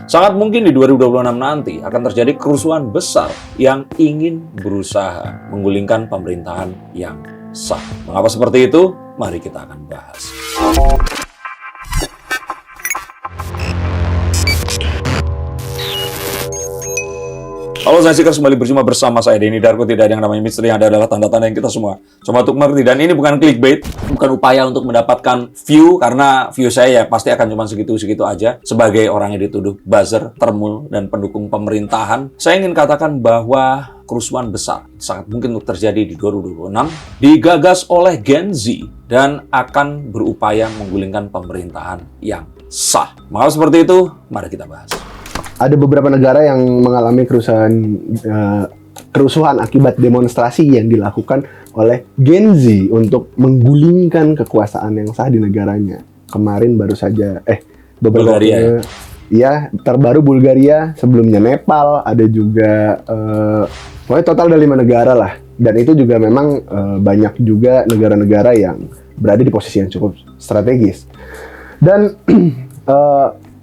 Sangat mungkin di 2026 nanti akan terjadi kerusuhan besar yang ingin berusaha menggulingkan pemerintahan yang sah. Mengapa seperti itu? Mari kita akan bahas. Halo, saya Sikers, kembali berjumpa bersama saya Denny Darko. Tidak ada yang namanya misteri, yang ada adalah tanda-tanda yang kita semua coba untuk mengerti. Dan ini bukan clickbait, bukan upaya untuk mendapatkan view, karena view saya ya pasti akan cuma segitu-segitu aja. Sebagai orang yang dituduh buzzer, termul, dan pendukung pemerintahan, saya ingin katakan bahwa kerusuhan besar sangat mungkin untuk terjadi di 2026, digagas oleh Gen Z dan akan berupaya menggulingkan pemerintahan yang sah. Mengapa seperti itu? Mari kita bahas. Ada beberapa negara yang mengalami kerusuhan akibat demonstrasi yang dilakukan oleh Gen Z untuk menggulingkan kekuasaan yang sah di negaranya. Kemarin baru saja beberapa Bulgaria, ya, terbaru Bulgaria, sebelumnya Nepal, ada juga pokoknya total ada 5 negara lah. Dan itu juga memang banyak juga negara-negara yang berada di posisi yang cukup strategis. Dan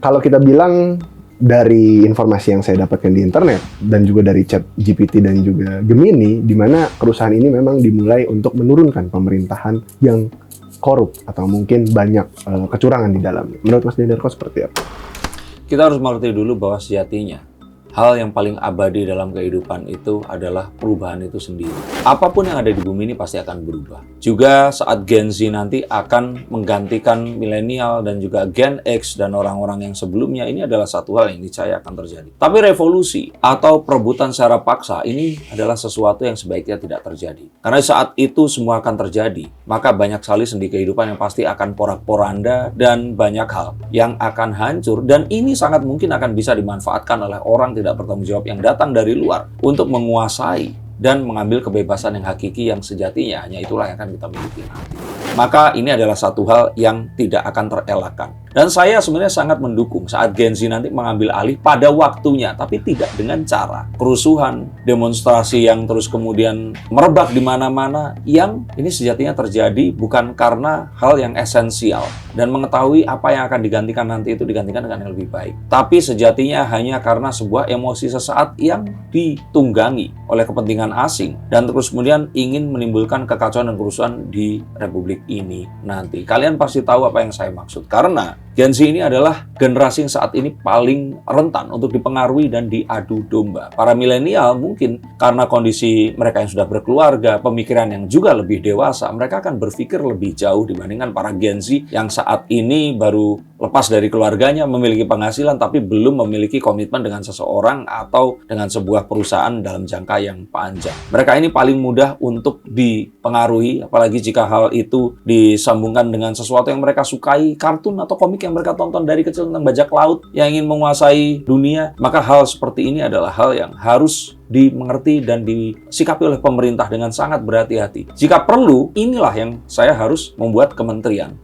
kalau kita bilang dari informasi yang saya dapatkan di internet dan juga dari chat GPT dan juga Gemini, di mana kerusuhan ini memang dimulai untuk menurunkan pemerintahan yang korup atau mungkin banyak kecurangan di dalamnya. Menurut Mas Dendarko seperti apa? Kita harus mengerti dulu bahwa sejatinya hal yang paling abadi dalam kehidupan itu adalah perubahan itu sendiri. Apapun yang ada di bumi ini pasti akan berubah. Juga saat Gen Z nanti akan menggantikan milenial dan juga Gen X dan orang-orang yang sebelumnya, ini adalah satu hal yang niscaya akan terjadi. Tapi revolusi atau perebutan secara paksa ini adalah sesuatu yang sebaiknya tidak terjadi. Karena saat itu semua akan terjadi, maka banyak sekali sendi kehidupan yang pasti akan porak-poranda dan banyak hal yang akan hancur, dan ini sangat mungkin akan bisa dimanfaatkan oleh orang tidak bertanggung jawab yang datang dari luar untuk menguasai dan mengambil kebebasan yang hakiki yang sejatinya hanya itulah yang akan kita miliki nanti. Maka ini adalah satu hal yang tidak akan terelakkan. Dan saya sebenarnya sangat mendukung saat Gen Z nanti mengambil alih pada waktunya, tapi tidak dengan cara kerusuhan, demonstrasi yang terus kemudian merebak di mana-mana, yang ini sejatinya terjadi bukan karena hal yang esensial dan mengetahui apa yang akan digantikan nanti itu digantikan dengan yang lebih baik. Tapi sejatinya hanya karena sebuah emosi sesaat yang ditunggangi oleh kepentingan asing dan terus kemudian ingin menimbulkan kekacauan dan kerusuhan di Republik ini nanti. Kalian pasti tahu apa yang saya maksud, karena Gen Z ini adalah generasi yang saat ini paling rentan untuk dipengaruhi dan diadu domba. Para milenial mungkin karena kondisi mereka yang sudah berkeluarga, pemikiran yang juga lebih dewasa, mereka akan berpikir lebih jauh dibandingkan para Gen Z yang saat ini baru lepas dari keluarganya, memiliki penghasilan tapi belum memiliki komitmen dengan seseorang atau dengan sebuah perusahaan dalam jangka yang panjang. Mereka ini paling mudah untuk dipengaruhi, apalagi jika hal itu disambungkan dengan sesuatu yang mereka sukai, kartun atau komik yang mereka tonton dari kecil tentang bajak laut yang ingin menguasai dunia. Maka hal seperti ini adalah hal yang harus dimengerti dan disikapi oleh pemerintah dengan sangat berhati-hati. Jika perlu, inilah yang saya harus membuat kementerian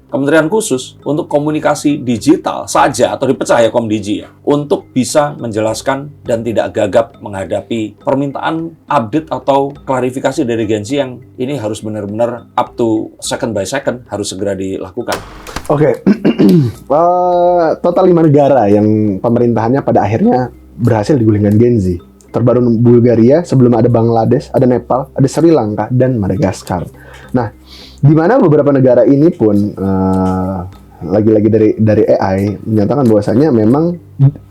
khusus untuk komunikasi digital saja, atau dipecah ya Komdigi ya, untuk bisa menjelaskan dan tidak gagap menghadapi permintaan update atau klarifikasi dari Gen Z yang ini harus benar-benar up to second by second, harus segera dilakukan. Oke. Total 5 negara yang pemerintahannya pada akhirnya berhasil digulingkan Gen Z. Terbaru Bulgaria, sebelum ada Bangladesh, ada Nepal, ada Sri Lanka, dan Madagaskar. Nah, di mana beberapa negara ini pun lagi-lagi dari AI menyatakan bahwasanya memang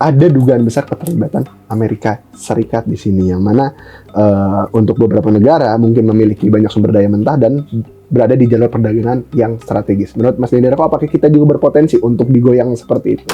ada dugaan besar keterlibatan Amerika Serikat di sini, yang mana untuk beberapa negara mungkin memiliki banyak sumber daya mentah dan berada di jalur perdagangan yang strategis. Menurut Mas Dendarko, apakah kita juga berpotensi untuk digoyang seperti itu?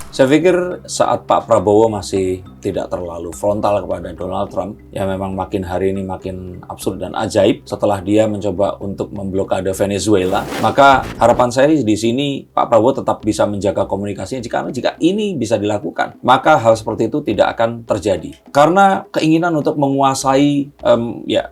Saya pikir saat Pak Prabowo masih tidak terlalu frontal kepada Donald Trump, yang memang makin hari ini makin absurd dan ajaib setelah dia mencoba untuk memblokade Venezuela, maka harapan saya di sini Pak Prabowo tetap bisa menjaga komunikasinya. Jika ini bisa dilakukan, maka hal seperti itu tidak akan terjadi. Karena keinginan untuk menguasai,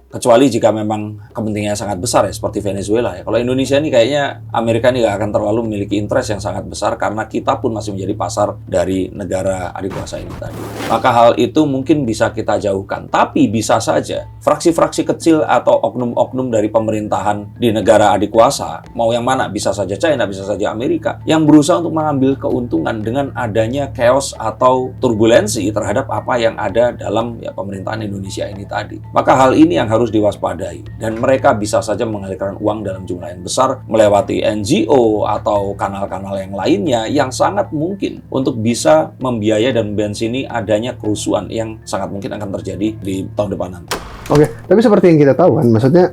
kecuali jika memang kepentingannya sangat besar ya, seperti Venezuela ya. Kalau Indonesia ini kayaknya Amerika ini nggak akan terlalu memiliki interest yang sangat besar, karena kita pun masih menjadi pasar besar dari negara adik kuasa ini tadi. Maka hal itu mungkin bisa kita jauhkan. Tapi bisa saja fraksi-fraksi kecil atau oknum-oknum dari pemerintahan di negara adik kuasa, mau yang mana, bisa saja China, bisa saja Amerika, yang berusaha untuk mengambil keuntungan dengan adanya chaos atau turbulensi terhadap apa yang ada dalam pemerintahan Indonesia ini tadi. Maka hal ini yang harus diwaspadai, dan mereka bisa saja mengalirkan uang dalam jumlah yang besar melewati NGO atau kanal-kanal yang lainnya yang sangat mungkin untuk bisa membiayai dan membensini adanya kerusuhan yang sangat mungkin akan terjadi di tahun depan nanti. Oke, tapi seperti yang kita tahu kan, maksudnya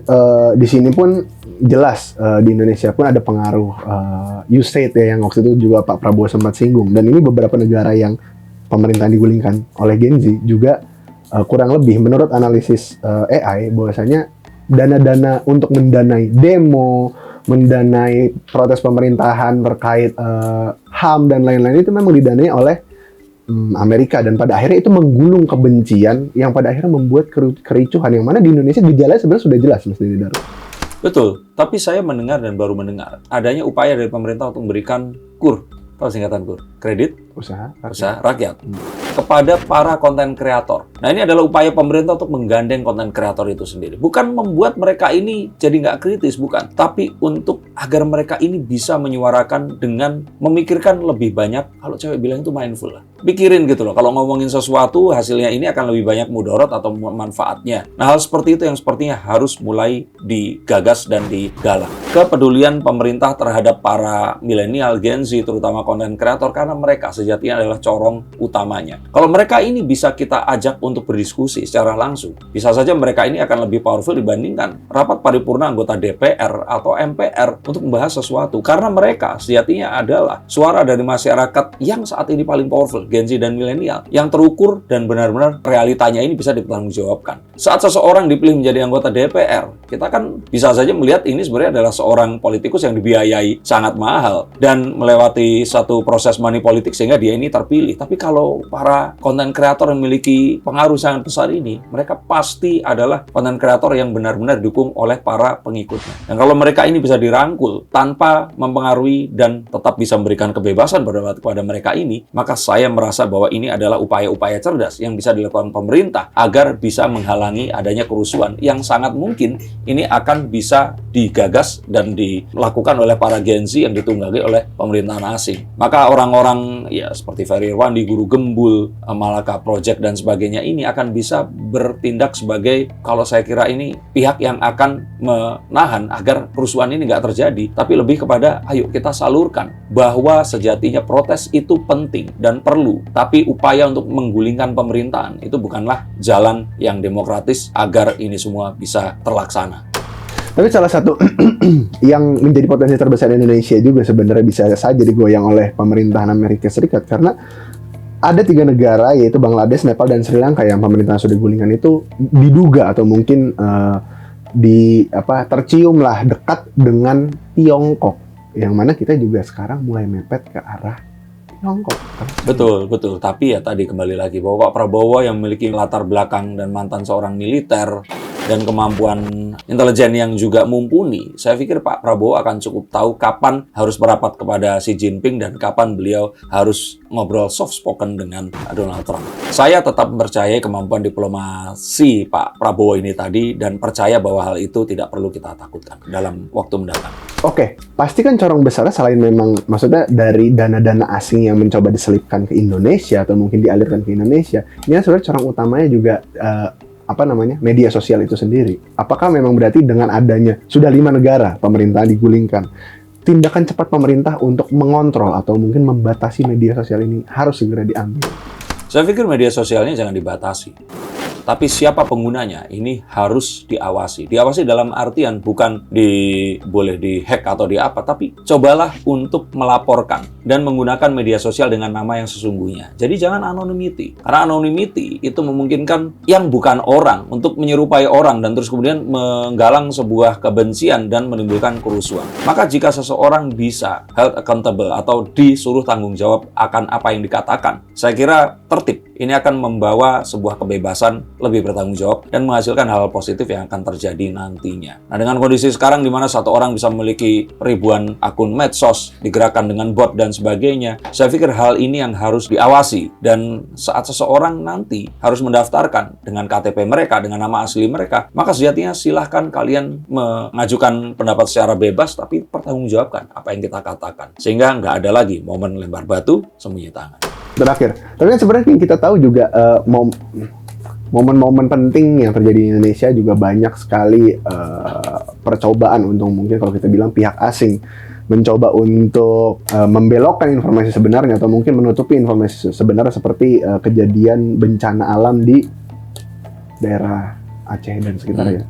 di sini pun jelas di Indonesia pun ada pengaruh USAID ya, yang waktu itu juga Pak Prabowo sempat singgung, dan ini beberapa negara yang pemerintahan digulingkan oleh Gen Z juga kurang lebih menurut analisis AI bahwasanya dana-dana untuk mendanai demo, mendanai protes pemerintahan terkait HAM dan lain-lain itu memang didanai oleh Amerika, dan pada akhirnya itu menggulung kebencian yang pada akhirnya membuat kericuhan yang mana di Indonesia gejalanya sebenarnya sudah jelas, Mas Didi Daru. Betul, tapi saya mendengar dan baru mendengar adanya upaya dari pemerintah untuk memberikan KUR, tahu singkatan KUR? Kredit Usaha rakyat kepada para konten kreator. Nah, ini adalah upaya pemerintah untuk menggandeng konten kreator itu sendiri. Bukan membuat mereka ini jadi nggak kritis, bukan. Tapi untuk agar mereka ini bisa menyuarakan dengan memikirkan lebih banyak, kalau cewek bilang itu mindful lah. Pikirin gitu loh, kalau ngomongin sesuatu hasilnya ini akan lebih banyak mudarat atau manfaatnya. Nah, hal seperti itu yang sepertinya harus mulai digagas dan digalang. Kepedulian pemerintah terhadap para milenial, Gen Z, terutama konten kreator, karena mereka sejatinya adalah corong utamanya. Kalau mereka ini bisa kita ajak untuk berdiskusi secara langsung, bisa saja mereka ini akan lebih powerful dibandingkan rapat paripurna anggota DPR atau MPR untuk membahas sesuatu. Karena mereka sejatinya adalah suara dari masyarakat yang saat ini paling powerful, Gen Z dan milenial, yang terukur dan benar-benar realitanya ini bisa dipertanggungjawabkan. Saat seseorang dipilih menjadi anggota DPR, kita kan bisa saja melihat ini sebenarnya adalah seorang politikus yang dibiayai sangat mahal dan melewati satu proses money politik sehingga dia ini terpilih. Tapi kalau para konten kreator yang memiliki pengaruh sangat besar ini, mereka pasti adalah konten kreator yang benar-benar didukung oleh para pengikutnya. Dan kalau mereka ini bisa dirangkul tanpa mempengaruhi dan tetap bisa memberikan kebebasan kepada mereka ini, maka saya merasa bahwa ini adalah upaya-upaya cerdas yang bisa dilakukan pemerintah agar bisa menghalangi adanya kerusuhan yang sangat mungkin ini akan bisa digagas dan dilakukan oleh para Gen Z yang ditunggangi oleh pemerintahan asing. Maka orang-orang ya seperti Ferry Irwandi, Guru Gembul, Malaka Project dan sebagainya ini akan bisa bertindak sebagai, kalau saya kira ini pihak yang akan menahan agar kerusuhan ini nggak terjadi, tapi lebih kepada ayo kita salurkan bahwa sejatinya protes itu penting dan perlu, tapi upaya untuk menggulingkan pemerintahan itu bukanlah jalan yang demokratis agar ini semua bisa terlaksana. Tapi salah satu yang menjadi potensi terbesar Indonesia juga sebenarnya bisa saja digoyang oleh pemerintahan Amerika Serikat, karena ada 3 negara yaitu Bangladesh, Nepal, dan Sri Lanka yang pemerintahan sudah digulingkan itu diduga atau mungkin tercium lah dekat dengan Tiongkok, yang mana kita juga sekarang mulai mepet ke arah Tiongkok. Betul. Tapi ya tadi kembali lagi bahwa Pak Prabowo yang memiliki latar belakang dan mantan seorang militer dan kemampuan intelijen yang juga mumpuni, saya pikir Pak Prabowo akan cukup tahu kapan harus merapat kepada Xi Jinping dan kapan beliau harus ngobrol soft spoken dengan Donald Trump. Saya tetap percaya kemampuan diplomasi Pak Prabowo ini tadi dan percaya bahwa hal itu tidak perlu kita takutkan dalam waktu mendatang. Oke, pasti kan corong besarnya selain memang maksudnya dari dana-dana asing yang mencoba diselipkan ke Indonesia atau mungkin dialirkan ke Indonesia, ini sebenarnya corong utamanya juga media sosial itu sendiri. Apakah memang berarti dengan adanya sudah 5 negara pemerintahan digulingkan, tindakan cepat pemerintah untuk mengontrol atau mungkin membatasi media sosial ini harus segera diambil? Saya pikir media sosialnya jangan dibatasi. Tapi siapa penggunanya ini harus diawasi. Diawasi dalam artian bukan boleh di-hack atau di apa, tapi cobalah untuk melaporkan dan menggunakan media sosial dengan nama yang sesungguhnya. Jadi jangan anonymity. Karena anonymity itu memungkinkan yang bukan orang untuk menyerupai orang dan terus kemudian menggalang sebuah kebencian dan menimbulkan kerusuhan. Maka jika seseorang bisa held accountable atau disuruh tanggung jawab akan apa yang dikatakan, saya kira tertib ini akan membawa sebuah kebebasan lebih bertanggung jawab dan menghasilkan hal positif yang akan terjadi nantinya. Nah, dengan kondisi sekarang di mana satu orang bisa memiliki ribuan akun medsos, digerakkan dengan bot dan sebagainya, saya pikir hal ini yang harus diawasi. Dan saat seseorang nanti harus mendaftarkan dengan KTP mereka, dengan nama asli mereka, maka sejatinya silahkan kalian mengajukan pendapat secara bebas, tapi pertanggungjawabkan apa yang kita katakan. Sehingga nggak ada lagi momen lempar batu, sembunyi tangan. Terakhir, tapi kan sebenarnya yang kita tahu juga momen-momen penting yang terjadi di Indonesia juga banyak sekali percobaan untuk, mungkin kalau kita bilang, pihak asing mencoba untuk membelokkan informasi sebenarnya atau mungkin menutupi informasi sebenarnya, seperti kejadian bencana alam di daerah Aceh dan sekitarnya,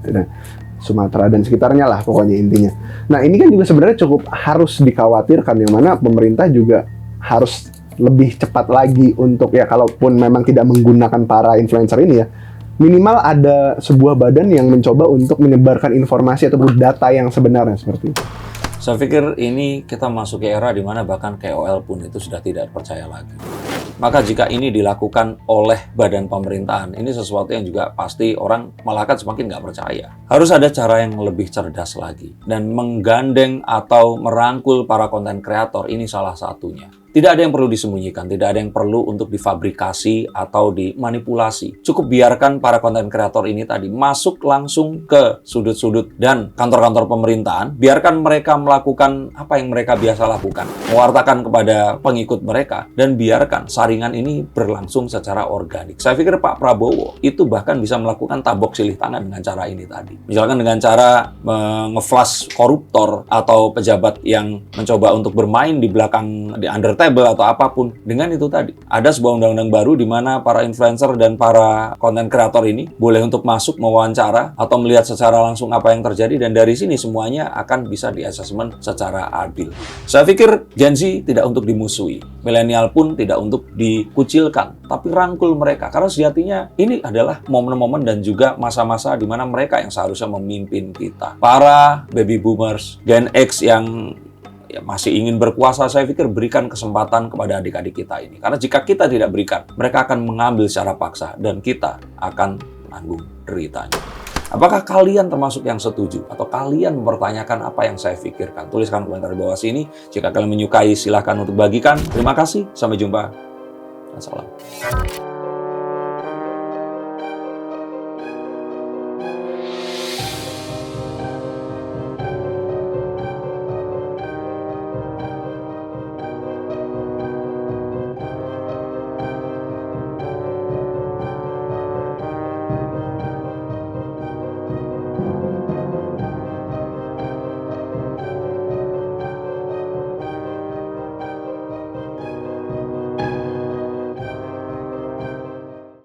Sumatera dan sekitarnya lah pokoknya intinya. Nah, ini kan juga sebenarnya cukup harus dikhawatirkan, yang mana pemerintah juga harus lebih cepat lagi untuk, ya kalaupun memang tidak menggunakan para influencer ini ya, minimal ada sebuah badan yang mencoba untuk menyebarkan informasi ataupun data yang sebenarnya seperti itu. Saya pikir ini kita masuk ke era di mana bahkan KOL pun itu sudah tidak percaya lagi. Maka jika ini dilakukan oleh badan pemerintahan, ini sesuatu yang juga pasti orang malah kan semakin nggak percaya. Harus ada cara yang lebih cerdas lagi. Dan menggandeng atau merangkul para konten kreator ini salah satunya. Tidak ada yang perlu disembunyikan, tidak ada yang perlu untuk difabrikasi atau dimanipulasi. Cukup biarkan para konten kreator ini tadi masuk langsung ke sudut-sudut dan kantor-kantor pemerintahan. Biarkan mereka melakukan apa yang mereka biasa lakukan. Mewartakan kepada pengikut mereka dan biarkan saringan ini berlangsung secara organik. Saya pikir Pak Prabowo itu bahkan bisa melakukan tabok silih tangan dengan cara ini tadi. Misalkan dengan cara nge-flash koruptor atau pejabat yang mencoba untuk bermain di belakang, di under atau apapun. Dengan itu tadi, ada sebuah undang-undang baru di mana para influencer dan para konten kreator ini boleh untuk masuk mewawancara atau melihat secara langsung apa yang terjadi, dan dari sini semuanya akan bisa di-assessment secara adil. Saya pikir Gen Z tidak untuk dimusuhi, milenial pun tidak untuk dikucilkan, tapi rangkul mereka, karena sejatinya ini adalah momen-momen dan juga masa-masa di mana mereka yang seharusnya memimpin kita. Para baby boomers, Gen X yang masih ingin berkuasa, saya pikir berikan kesempatan kepada adik-adik kita ini. Karena jika kita tidak berikan, mereka akan mengambil secara paksa dan kita akan menanggung deritanya. Apakah kalian termasuk yang setuju? Atau kalian mempertanyakan apa yang saya pikirkan? Tuliskan komentar di bawah sini. Jika kalian menyukai, silahkan untuk bagikan. Terima kasih, sampai jumpa. Wassalam.